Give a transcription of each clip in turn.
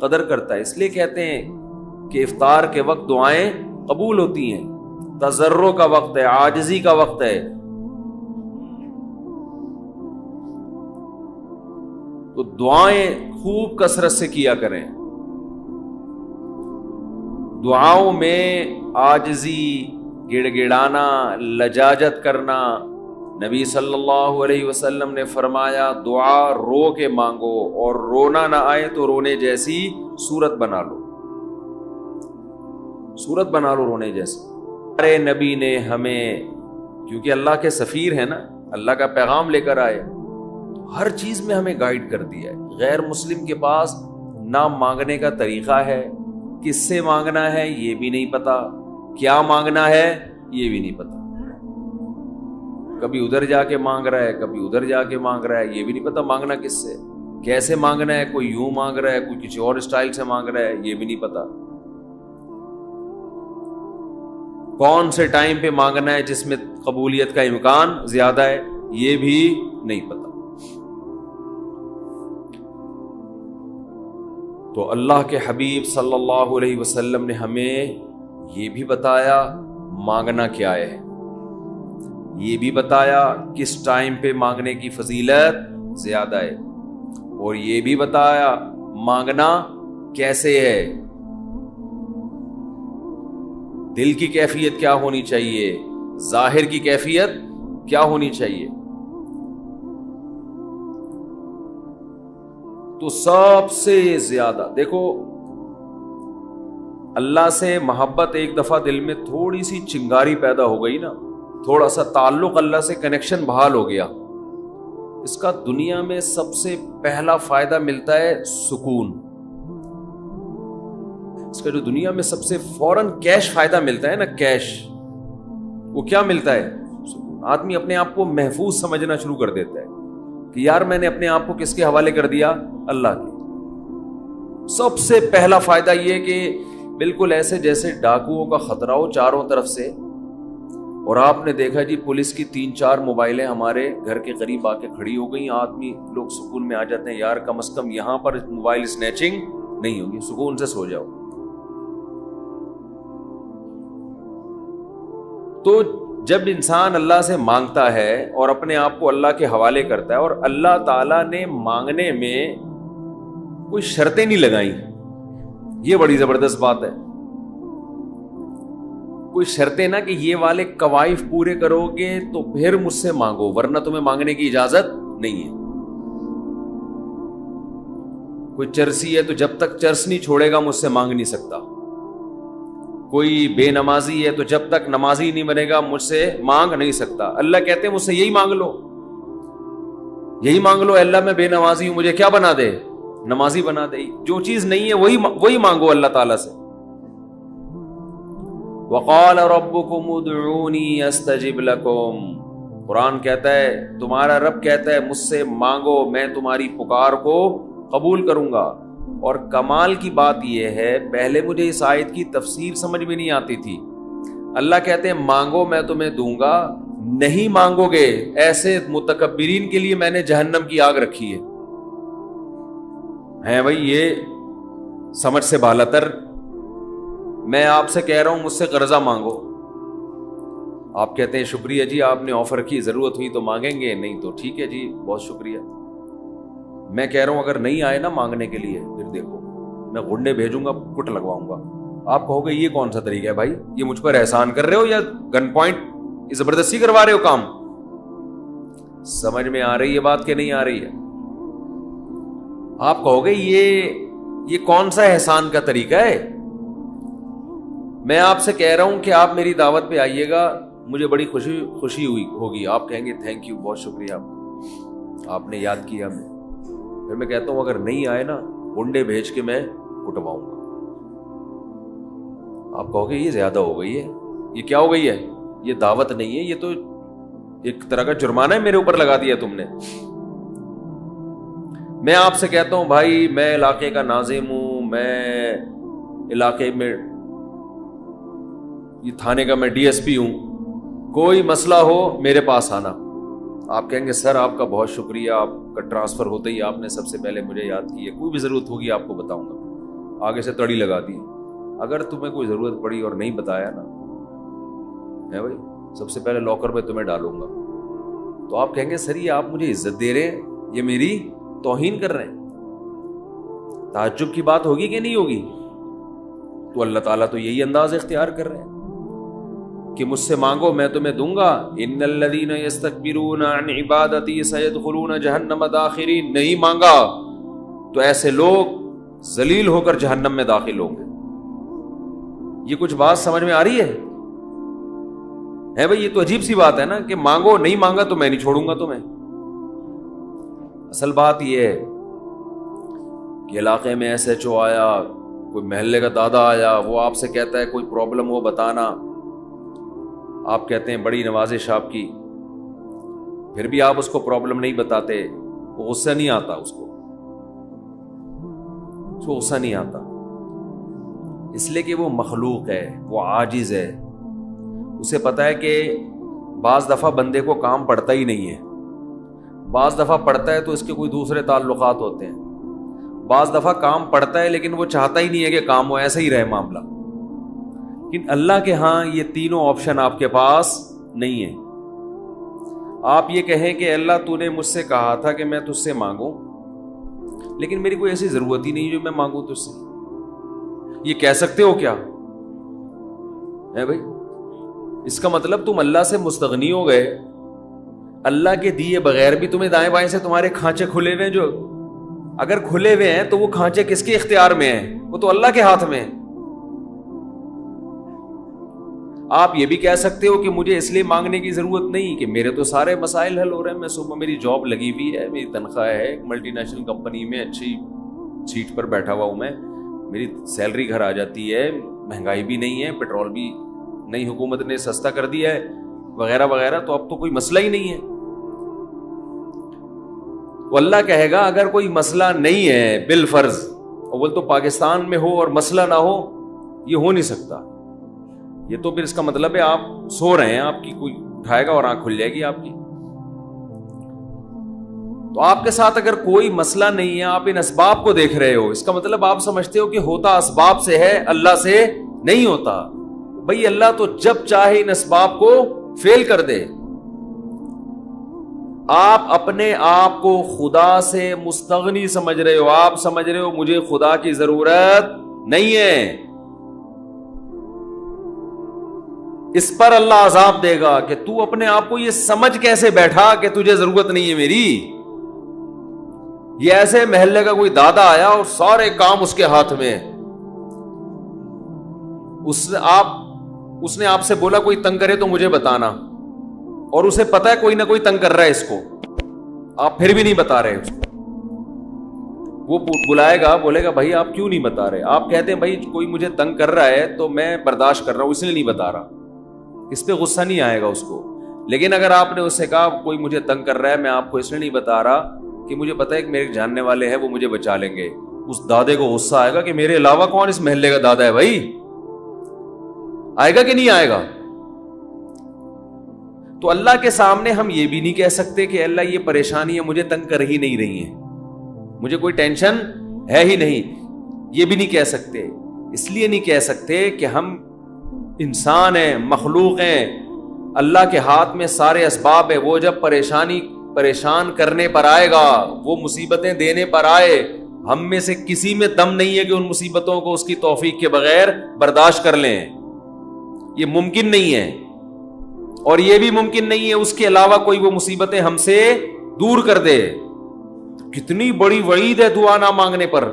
قدر کرتا ہے. اس لیے کہتے ہیں کہ افطار کے وقت دعائیں قبول ہوتی ہیں. تضرع کا وقت ہے, عاجزی کا وقت ہے, تو دعائیں خوب کثرت سے کیا کریں. دعاؤں میں عاجزی, گڑ گڑانا, لجاجت کرنا. نبی صلی اللہ علیہ وسلم نے فرمایا دعا رو کے مانگو, اور رونا نہ آئے تو رونے جیسی صورت بنا لو, صورت بنا لو رونے جیسی. ہمارے نبی نے ہمیں, کیونکہ اللہ کے سفیر ہیں نا, اللہ کا پیغام لے کر آئے, ہر چیز میں ہمیں گائیڈ کر دیا ہے. غیر مسلم کے پاس نہ مانگنے کا طریقہ ہے, کس سے مانگنا ہے یہ بھی نہیں پتا, کیا مانگنا ہے یہ بھی نہیں پتا. کبھی ادھر جا کے مانگ رہا ہے, کبھی ادھر جا کے مانگ رہا ہے, یہ بھی نہیں پتا مانگنا کس سے, کیسے مانگنا ہے. کوئی یوں مانگ رہا ہے, کوئی کسی اور اسٹائل سے مانگ رہا ہے, یہ بھی نہیں پتا. کون سے ٹائم پہ مانگنا ہے جس میں قبولیت کا امکان زیادہ ہے, یہ بھی نہیں پتا. تو اللہ کے حبیب صلی اللہ علیہ وسلم نے ہمیں یہ بھی بتایا مانگنا کیا ہے, یہ بھی بتایا کس ٹائم پہ مانگنے کی فضیلت زیادہ ہے, اور یہ بھی بتایا مانگنا کیسے ہے, دل کی کیفیت کیا ہونی چاہیے, ظاہر کی کیفیت کیا ہونی چاہیے. تو سب سے زیادہ دیکھو, اللہ سے محبت ایک دفعہ دل میں تھوڑی سی چنگاری پیدا ہو گئی نا, تھوڑا سا تعلق اللہ سے کنیکشن بحال ہو گیا, اس کا دنیا میں سب سے پہلا فائدہ ملتا ہے سکون. اس کا جو دنیا میں سب سے فوراً کیش فائدہ ملتا ہے نا, کیش, وہ کیا ملتا ہے؟ سکون. آدمی اپنے آپ کو محفوظ سمجھنا شروع کر دیتا ہے کہ یار میں نے اپنے آپ کو کس کے حوالے کر دیا, اللہ کے. سب سے پہلا فائدہ یہ کہ بالکل ایسے جیسے ڈاکوؤں کا خطرہ ہو چاروں طرف سے, اور آپ نے دیکھا جی پولیس کی 3-4 موبائلیں ہمارے گھر کے قریب آ کے کھڑی ہو گئی, آدمی لوگ سکون میں آ جاتے ہیں, یار کم از کم یہاں پر موبائل سنیچنگ نہیں ہوگی, سکون سے سو جاؤ. تو جب انسان اللہ سے مانگتا ہے اور اپنے آپ کو اللہ کے حوالے کرتا ہے, اور اللہ تعالیٰ نے مانگنے میں کوئی شرطیں نہیں لگائیں, یہ بڑی زبردست بات ہے. کوئی شرطیں نہ کہ یہ والے قوائف پورے کرو گے تو پھر مجھ سے مانگو, ورنہ تمہیں مانگنے کی اجازت نہیں ہے. کوئی چرسی ہے تو جب تک چرس نہیں چھوڑے گا مجھ سے مانگ نہیں سکتا. کوئی بے نمازی ہے تو جب تک نمازی نہیں بنے گا مجھ سے مانگ نہیں سکتا. اللہ کہتے ہیں مجھ سے یہی مانگ لو, یہی مانگ لو, اللہ میں بے نمازی ہوں, مجھے کیا بنا دے, نمازی بنا دے. جو چیز نہیں ہے وہی مانگو اللہ تعالیٰ سے. وقال ربکم ادعونی استجب لکم, قرآن کہتا ہے, تمہارا رب کہتا ہے مجھ سے مانگو میں تمہاری پکار کو قبول کروں گا. اور کمال کی بات یہ ہے, پہلے مجھے اس آیت کی تفسیر سمجھ میں نہیں آتی تھی. اللہ کہتے ہیں مانگو میں تمہیں دوں گا, نہیں مانگو گے ایسے متکبرین کے لیے میں نے جہنم کی آگ رکھی ہے بھائی, یہ سمجھ سے بالاتر. میں آپ سے کہہ رہا ہوں مجھ سے قرضہ مانگو, آپ کہتے ہیں شکریہ جی آپ نے آفر کی, ضرورت ہوئی تو مانگیں گے, نہیں تو ٹھیک ہے جی بہت شکریہ. میں کہہ رہا ہوں اگر نہیں آئے نا مانگنے کے لیے, پھر دیکھو میں گنڈے بھیجوں گا, کٹ لگواؤں گا. آپ کہو گے یہ کون سا طریقہ ہے بھائی, یہ مجھ پر احسان کر رہے ہو یا گن پوائنٹ یہ زبردستی کروا رہے ہو کام. سمجھ میں آ رہی ہے بات کہ نہیں آ رہی ہے؟ آپ کہو گے یہ کون سا احسان کا طریقہ ہے. میں آپ سے کہہ رہا ہوں کہ آپ میری دعوت پہ آئیے گا, مجھے بڑی خوشی ہوگی. آپ کہیں گے تھینک یو, بہت شکریہ, آپ نے یاد کیا. پھر میں کہتا ہوں اگر نہیں آئے نا گنڈے بھیج کے میں کٹواؤں گا. آپ کہو گے یہ زیادہ ہو گئی ہے, یہ کیا ہو گئی ہے, یہ دعوت نہیں ہے, یہ تو ایک طرح کا جرمانہ ہے میرے اوپر لگا دیا تم نے. میں آپ سے کہتا ہوں بھائی میں علاقے کا ناظم ہوں, میں علاقے میں یہ تھانے کا میں ڈی ایس پی ہوں, کوئی مسئلہ ہو میرے پاس آنا. آپ کہیں گے سر آپ کا بہت شکریہ, آپ کا ٹرانسفر ہوتے ہی آپ نے سب سے پہلے مجھے یاد کیا, کوئی بھی ضرورت ہوگی آپ کو بتاؤں گا. آگے سے تڑی لگا دی. اگر تمہیں کوئی ضرورت پڑی اور نہیں بتایا نا ہے بھائی, سب سے پہلے لاکر میں تمہیں ڈالوں گا, تو آپ کہیں گے سر یہ آپ مجھے عزت دے رہے ہیں, یہ میری توہین کر رہے ہیں. تعجب کی بات ہوگی کہ نہیں ہوگی؟ تو اللہ تعالیٰ تو یہی انداز اختیار کر رہے ہیں کہ مجھ سے مانگو میں تمہیں دوں گا. ان الذین یستکبرون عن عبادتی سیدخلون جہنم داخرین. نہیں مانگا تو ایسے لوگ ذلیل ہو کر جہنم میں داخل ہوں گے. یہ کچھ بات سمجھ میں آ رہی ہے بھائی؟ یہ تو عجیب سی بات ہے نا کہ مانگو, نہیں مانگا تو میں نہیں چھوڑوں گا تمہیں. اصل بات یہ ہے کہ علاقے میں ایس ایچ او آیا, کوئی محلے کا دادا آیا, وہ آپ سے کہتا ہے کوئی پرابلم ہو بتانا, آپ کہتے ہیں بڑی نوازش آپ کی, پھر بھی آپ اس کو پرابلم نہیں بتاتے, وہ غصہ نہیں آتا, اس کو غصہ نہیں آتا, اس لیے کہ وہ مخلوق ہے, وہ عاجز ہے. اسے پتا ہے کہ بعض دفعہ بندے کو کام پڑتا ہی نہیں ہے, بعض دفعہ پڑتا ہے تو اس کے کوئی دوسرے تعلقات ہوتے ہیں, بعض دفعہ کام پڑتا ہے لیکن وہ چاہتا ہی نہیں ہے کہ کام ہو, ایسا ہی رہے معاملہ. لیکن اللہ کے ہاں یہ تینوں آپشن آپ کے پاس نہیں ہے. آپ یہ کہیں کہ اللہ تو نے مجھ سے کہا تھا کہ میں تجھ سے مانگوں, لیکن میری کوئی ایسی ضرورت ہی نہیں جو میں مانگوں تجھ سے. یہ کہہ سکتے ہو کیا ہے بھائی؟ اس کا مطلب تم اللہ سے مستغنی ہو گئے. اللہ کے دیے بغیر بھی تمہیں دائیں بائیں سے تمہارے کھانچے کھلے ہوئے ہیں, جو اگر کھلے ہوئے ہیں تو وہ کھانچے کس کے اختیار میں ہیں؟ وہ تو اللہ کے ہاتھ میں ہیں. آپ یہ بھی کہہ سکتے ہو کہ مجھے اس لیے مانگنے کی ضرورت نہیں کہ میرے تو سارے مسائل حل ہو رہے ہیں, میں صبح میری جاب لگی ہوئی ہے, میری تنخواہ ہے, ایک ملٹی نیشنل کمپنی میں اچھی سیٹ پر بیٹھا ہوا ہوں میں, میری سیلری گھر آ جاتی ہے, مہنگائی بھی نہیں ہے, پیٹرول بھی نئی حکومت نے سستا کر دیا ہے وغیرہ وغیرہ, تو اب تو کوئی مسئلہ ہی نہیں ہے. وہ اللہ کہے گا اگر کوئی مسئلہ نہیں ہے بالفرض, اول تو پاکستان میں ہو اور مسئلہ نہ ہو, یہ ہو نہیں سکتا. یہ تو پھر اس کا مطلب ہے آپ سو رہے ہیں, آپ کی کوئی اٹھائے گا اور آنکھ کھل جائے گی آپ کی. تو آپ کے ساتھ اگر کوئی مسئلہ نہیں ہے, آپ ان اسباب کو دیکھ رہے ہو, اس کا مطلب آپ سمجھتے ہو کہ ہوتا اسباب سے ہے, اللہ سے نہیں ہوتا. بھئی اللہ تو جب چاہے ان اسباب کو فیل کر دے. آپ اپنے آپ کو خدا سے مستغنی سمجھ رہے ہو, آپ سمجھ رہے ہو مجھے خدا کی ضرورت نہیں ہے. اس پر اللہ عذاب دے گا کہ تو اپنے آپ کو یہ سمجھ کیسے بیٹھا کہ تجھے ضرورت نہیں ہے میری. یہ ایسے محلے کا کوئی دادا آیا اور سارے کام اس کے ہاتھ میں, اس نے آپ سے بولا کوئی تنگ کرے تو مجھے بتانا, اور اسے پتا ہے کوئی نہ کوئی تنگ کر رہا ہے اس کو, آپ پھر بھی نہیں بتا رہے اس کو. وہ بلائے گا, بولے گا بھائی آپ کیوں نہیں بتا رہے؟ آپ کہتے ہیں بھائی کوئی مجھے تنگ کر رہا ہے تو میں برداشت کر رہا ہوں, اس لیے نہیں بتا رہا. اس پہ غصہ نہیں آئے گا اس کو. لیکن اگر آپ نے اس سے کہا کوئی مجھے تنگ کر رہا ہے, میں آپ کو اس لیے نہیں بتا رہا کہ مجھے پتا ہے کہ میرے جاننے والے ہیں, وہ مجھے بچا لیں گے, اس دادے کو غصہ آئے گا کہ میرے علاوہ کون اس محلے کا دادا ہے بھائی. آئے گا کہ نہیں آئے گا؟ تو اللہ کے سامنے ہم یہ بھی نہیں کہہ سکتے کہ اللہ یہ پریشانی ہے مجھے تنگ کر ہی نہیں رہی ہے, مجھے کوئی ٹینشن ہے ہی نہیں, یہ بھی نہیں کہہ سکتے. اس لیے نہیں کہہ سکتے کہ ہم انسان ہیں, مخلوق ہیں, اللہ کے ہاتھ میں سارے اسباب ہیں. وہ جب پریشان کرنے پر آئے گا, وہ مصیبتیں دینے پر آئے, ہم میں سے کسی میں دم نہیں ہے کہ ان مصیبتوں کو اس کی توفیق کے بغیر برداشت کر لیں. یہ ممکن نہیں ہے. اور یہ بھی ممکن نہیں ہے اس کے علاوہ کوئی وہ مصیبتیں ہم سے دور کر دے. کتنی بڑی وعید ہے دعا نہ مانگنے پر.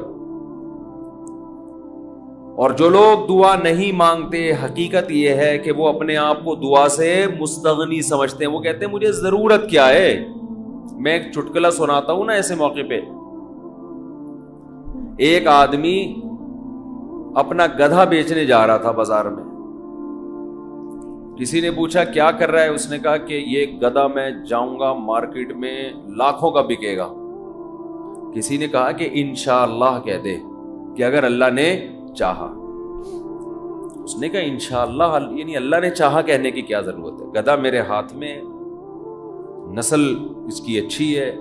اور جو لوگ دعا نہیں مانگتے, حقیقت یہ ہے کہ وہ اپنے آپ کو دعا سے مستغنی سمجھتے ہیں. وہ کہتے ہیں مجھے ضرورت کیا ہے. میں ایک چٹکلا سناتا ہوں نا ایسے موقع پہ. ایک آدمی اپنا گدھا بیچنے جا رہا تھا بازار میں. کسی نے پوچھا کیا کر رہا ہے؟ اس نے کہا کہ یہ گدھا میں جاؤں گا مارکیٹ میں لاکھوں کا بکے گا. کسی نے کہا کہ انشاءاللہ کہہ دے کہ اگر اللہ نے چاہا. اس نے کہا انشاءاللہ, یعنی اللہ نے چاہا کہنے کی کیا ضرورت ہے؟ گدھا میرے ہاتھ میں, نسل اس کی اچھی ہے,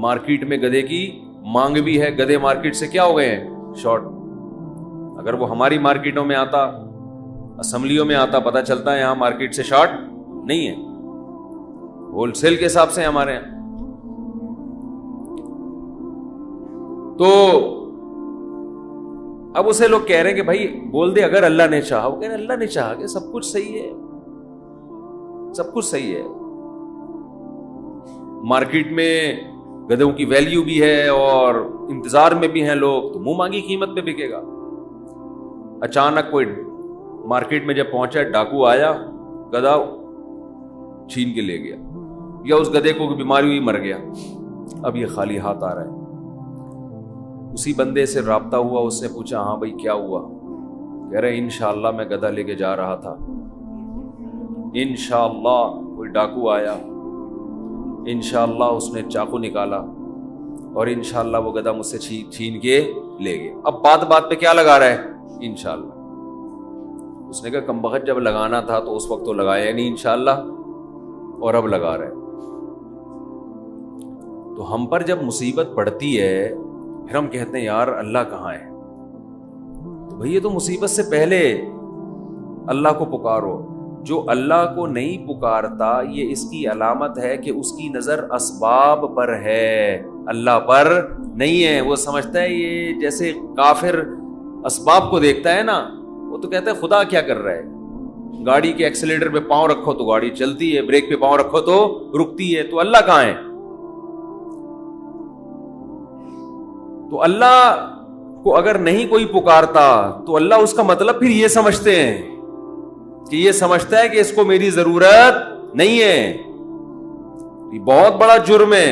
مارکیٹ میں گدھے کی مانگ بھی ہے, گدھے مارکیٹ سے کیا ہو گئے ہیں؟ شارٹ. اگر وہ ہماری مارکیٹوں میں آتا، اسمبلیوں میں آتا، پتہ چلتا ہے یہاں مارکیٹ سے شارٹ نہیں ہے، ہول سیل کے حساب سے ہمارے یہاں. تو اب اسے لوگ کہہ رہے ہیں کہ بھائی بول دے اگر اللہ نے چاہا. وہ کہہ رہے ہیں اللہ نے چاہا کہ سب کچھ صحیح ہے، سب کچھ صحیح ہے. مارکیٹ میں گدھوں کی ویلیو بھی ہے اور انتظار میں بھی ہیں لوگ، تو منہ مانگی قیمت پہ بکے گا. اچانک کوئی مارکیٹ میں جب پہنچا، ڈاکو آیا، گدھا چھین کے لے گیا، یا اس گدھے کو بیماری ہوئی مر گیا، اب یہ خالی ہاتھ آ رہا ہے. اسی بندے سے رابطہ ہوا، اس نے پوچھا ہاں بھائی کیا ہوا؟ کہہ رہے انشاءاللہ میں گدھا لے کے جا رہا تھا، انشاءاللہ کوئی ڈاکو آیا، انشاءاللہ اس نے چاقو نکالا اور انشاءاللہ وہ گدھا مجھ سے چھین کے لے گیا. اب بات بات پہ کیا لگا رہا ہے؟ انشاءاللہ. اس نے کہا کمبخت جب لگانا تھا تو اس وقت تو لگایا نہیں انشاءاللہ، اور اب لگا رہا ہے. تو ہم پر جب مصیبت پڑتی ہے پھر ہم کہتے ہیں یار اللہ کہاں ہے؟ تو بھئی یہ تو مصیبت سے پہلے اللہ کو پکارو. جو اللہ کو نہیں پکارتا یہ اس کی علامت ہے کہ اس کی نظر اسباب پر ہے، اللہ پر نہیں ہے. وہ سمجھتا ہے یہ جیسے کافر اسباب کو دیکھتا ہے نا، وہ تو کہتا ہے خدا کیا کر رہا ہے؟ گاڑی کے ایکسیلیٹر پہ پاؤں رکھو تو گاڑی چلتی ہے، بریک پہ پاؤں رکھو تو رکتی ہے، تو اللہ کہاں ہے؟ تو اللہ کو اگر نہیں کوئی پکارتا تو اللہ اس کا مطلب پھر یہ سمجھتے ہیں کہ یہ سمجھتا ہے کہ اس کو میری ضرورت نہیں ہے. یہ بہت بڑا جرم ہے.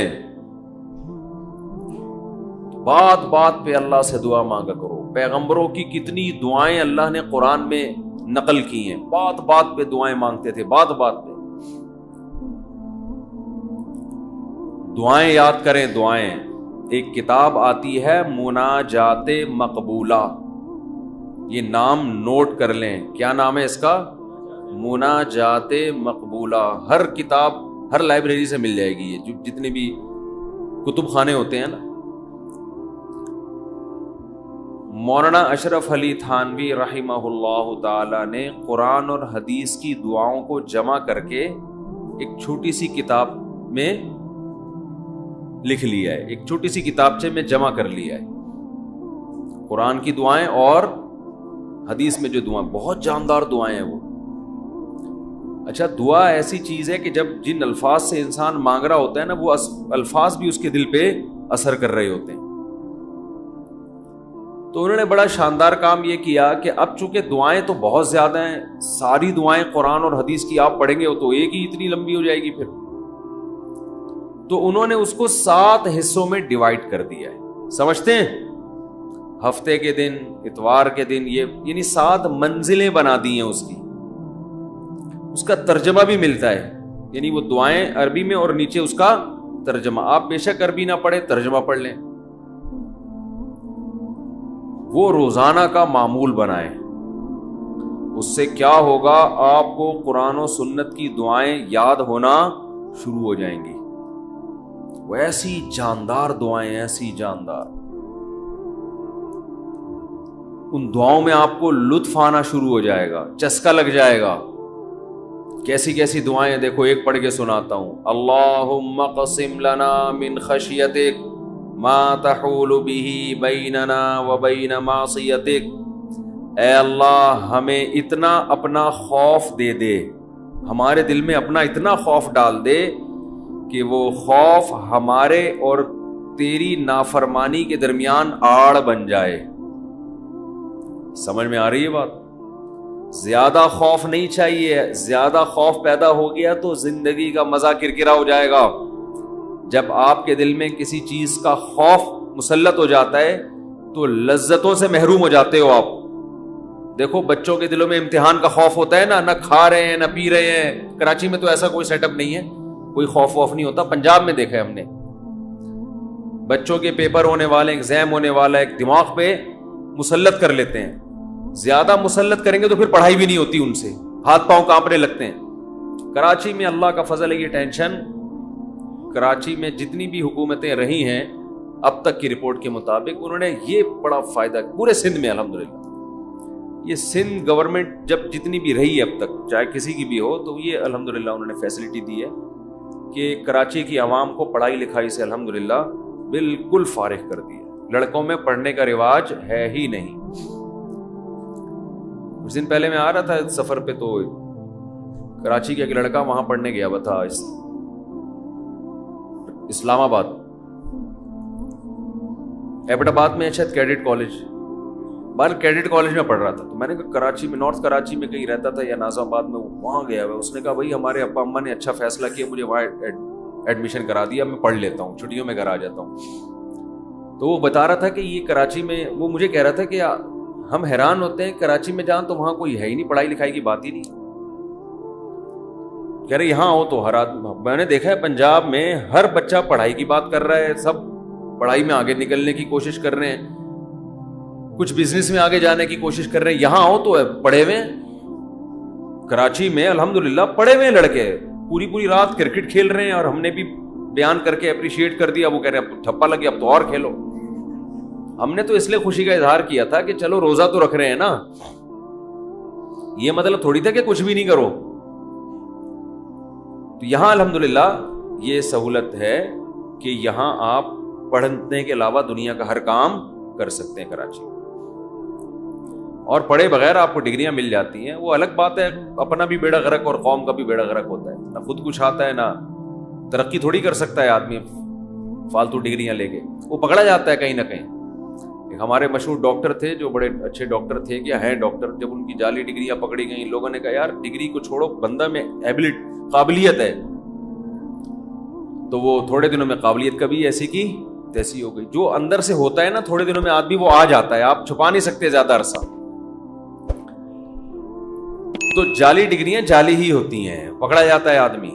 بات بات پہ اللہ سے دعا مانگا کرو. پیغمبروں کی کتنی دعائیں اللہ نے قرآن میں نقل کی ہیں، بات بات پہ دعائیں مانگتے تھے، بات بات پہ دعائیں یاد کریں. دعائیں، ایک کتاب آتی ہے مناجات مقبولہ، یہ نام نوٹ کر لیں. کیا نام ہے اس کا؟ مناجات مقبولہ. ہر کتاب، ہر لائبریری سے مل جائے گی، یہ جتنے بھی کتب خانے ہوتے ہیں نا. مولانا اشرف علی تھانوی رحمہ اللہ تعالی نے قرآن اور حدیث کی دعاؤں کو جمع کر کے ایک چھوٹی سی کتاب میں لکھ لیا ہے، ایک چھوٹی سی کتابچے میں جمع کر لیا ہے. قرآن کی دعائیں اور حدیث میں جو دعائیں، بہت جاندار دعائیں ہیں وہ. اچھا، دعا ایسی چیز ہے کہ جب جن الفاظ سے انسان مانگ رہا ہوتا ہے نا، وہ الفاظ بھی اس کے دل پہ اثر کر رہے ہوتے ہیں. تو انہوں نے بڑا شاندار کام یہ کیا کہ اب چونکہ دعائیں تو بہت زیادہ ہیں، ساری دعائیں قرآن اور حدیث کی آپ پڑھیں گے تو ایک ہی اتنی لمبی ہو جائے گی پھر. تو انہوں نے اس کو 7 حصوں میں ڈیوائیڈ کر دیا ہے. سمجھتے ہیں؟ ہفتے کے دن، اتوار کے دن، یہ یعنی 7 منزلیں بنا دی ہیں اس کی. اس کا ترجمہ بھی ملتا ہے، یعنی وہ دعائیں عربی میں اور نیچے اس کا ترجمہ. آپ بے شک عربی نہ پڑھیں، ترجمہ پڑھ لیں. وہ روزانہ کا معمول بنائیں. اس سے کیا ہوگا؟ آپ کو قرآن و سنت کی دعائیں یاد ہونا شروع ہو جائیں گی. وہ ایسی جاندار دعائیں، ایسی جاندار. ان دعاؤں میں آپ کو لطف آنا شروع ہو جائے گا، چسکا لگ جائے گا. کیسی کیسی دعائیں دیکھو، ایک پڑھ کے سناتا ہوں. اللہم اقسم لنا من خشیتک ما تحول به بیننا وبین معصیتک. اے اللہ ہمیں اتنا اپنا خوف دے دے، ہمارے دل میں اپنا اتنا خوف ڈال دے کہ وہ خوف ہمارے اور تیری نافرمانی کے درمیان آڑ بن جائے. سمجھ میں آ رہی ہے بات؟ زیادہ خوف نہیں چاہیے. زیادہ خوف پیدا ہو گیا تو زندگی کا مزہ کرکرا ہو جائے گا. جب آپ کے دل میں کسی چیز کا خوف مسلط ہو جاتا ہے تو لذتوں سے محروم ہو جاتے ہو آپ. دیکھو بچوں کے دلوں میں امتحان کا خوف ہوتا ہے نا، نہ کھا رہے ہیں نہ پی رہے ہیں. کراچی میں تو ایسا کوئی سیٹ اپ نہیں ہے، کوئی خوف ووف نہیں ہوتا. پنجاب میں دیکھا ہے ہم نے، بچوں کے پیپر ہونے والے، ایگزام ہونے والا، ایک دماغ پہ مسلط کر لیتے ہیں. زیادہ مسلط کریں گے تو پھر پڑھائی بھی نہیں ہوتی، ان سے ہاتھ پاؤں کانپنے لگتے ہیں. کراچی میں اللہ کا فضل ہے، یہ ٹینشن کراچی میں جتنی بھی حکومتیں رہی ہیں اب تک کی رپورٹ کے مطابق انہوں نے یہ بڑا فائدہ پورے سندھ میں الحمدللہ یہ سندھ گورنمنٹ جب جتنی بھی رہی ہے اب تک، چاہے کسی کی بھی ہو، تو یہ الحمدللہ انہوں نے فیسلٹی دی ہے کہ کراچی کی عوام کو پڑھائی لکھائی سے الحمدللہ بالکل فارغ کر دیا. لڑکوں میں پڑھنے کا رواج ہے ہی نہیں. کچھ دن پہلے میں آ رہا تھا سفر پہ، تو کراچی کا ایک لڑکا وہاں پڑھنے گیا ہوا تھا اسلام آباد، ایبٹ آباد میں شاید کیڈٹ کالج، بال کیڈٹ کالج میں پڑھ رہا تھا. تو میں نے کہا کراچی میں، نارتھ کراچی میں کہیں رہتا تھا یا ناظم آباد میں، وہاں گیا ہوا. اس نے کہا بھائی ہمارے ابا اماں نے اچھا فیصلہ کیا، مجھے وہاں ایڈمیشن کرا دیا، میں پڑھ لیتا ہوں، چھٹیوں میں گھر آ جاتا ہوں. تو وہ بتا رہا تھا کہ یہ کراچی میں، وہ مجھے کہہ رہا تھا کہ ہم حیران ہوتے ہیں کراچی میں جان تو وہاں کوئی ہے ہی نہیں، پڑھائی لکھائی کی بات ہی نہیں. کہہ رہے یہاں ہو تو ہر آدمی، میں نے دیکھا ہے پنجاب میں ہر بچہ پڑھائی کی بات کر رہا ہے، سب پڑھائی میں آگے نکلنے کی کوشش کر رہے ہیں، کچھ بزنس میں آگے جانے کی کوشش کر رہے ہیں. یہاں ہو تو پڑھے ہوئے ہیں. کراچی میں الحمدللہ پڑھے ہوئے لڑکے پوری پوری رات کرکٹ کھیل رہے ہیں، اور ہم نے بھی بیان کر کے اپریشیٹ کر دیا. وہ کہہ رہے ہیں اب ٹھپا لگے، اب تو اور کھیلو. ہم نے تو اس لیے خوشی کا اظہار کیا تھا کہ چلو روزہ تو رکھ رہے ہیں نا، یہ مطلب تھوڑی تھا کہ کچھ بھی نہیں کرو. تو یہاں الحمدللہ یہ سہولت ہے کہ یہاں آپ پڑھنے کے علاوہ دنیا کا ہر کام کر سکتے ہیں کراچی. اور پڑھے بغیر آپ کو ڈگریاں مل جاتی ہیں، وہ الگ بات ہے. اپنا بھی بیڑا غرق اور قوم کا بھی بیڑا غرق ہوتا ہے. نہ خود کچھ آتا ہے، نہ ترقی تھوڑی کر سکتا ہے آدمی فالتو ڈگریاں لے کے. وہ پکڑا جاتا ہے کہیں نہ کہیں. ہمارے مشہور ڈاکٹر تھے جو بڑے اچھے ڈاکٹر تھے، کیا ہیں ڈاکٹر، جب ان کی جعلی ڈگریاں پکڑی گئیں، لوگوں نے کہا یار ڈگری کو چھوڑو، بندہ میں قابلیت ہے. تو وہ تھوڑے دنوں میں قابلیت کبھی ایسی کی تیسی ہو گئی. جو اندر سے ہوتا ہے نا تھوڑے دنوں میں آدمی وہ آ جاتا ہے، آپ چھپا نہیں سکتے زیادہ عرصہ. تو جعلی ڈگریاں جعلی ہی ہوتی ہیں، پکڑا جاتا ہے آدمی.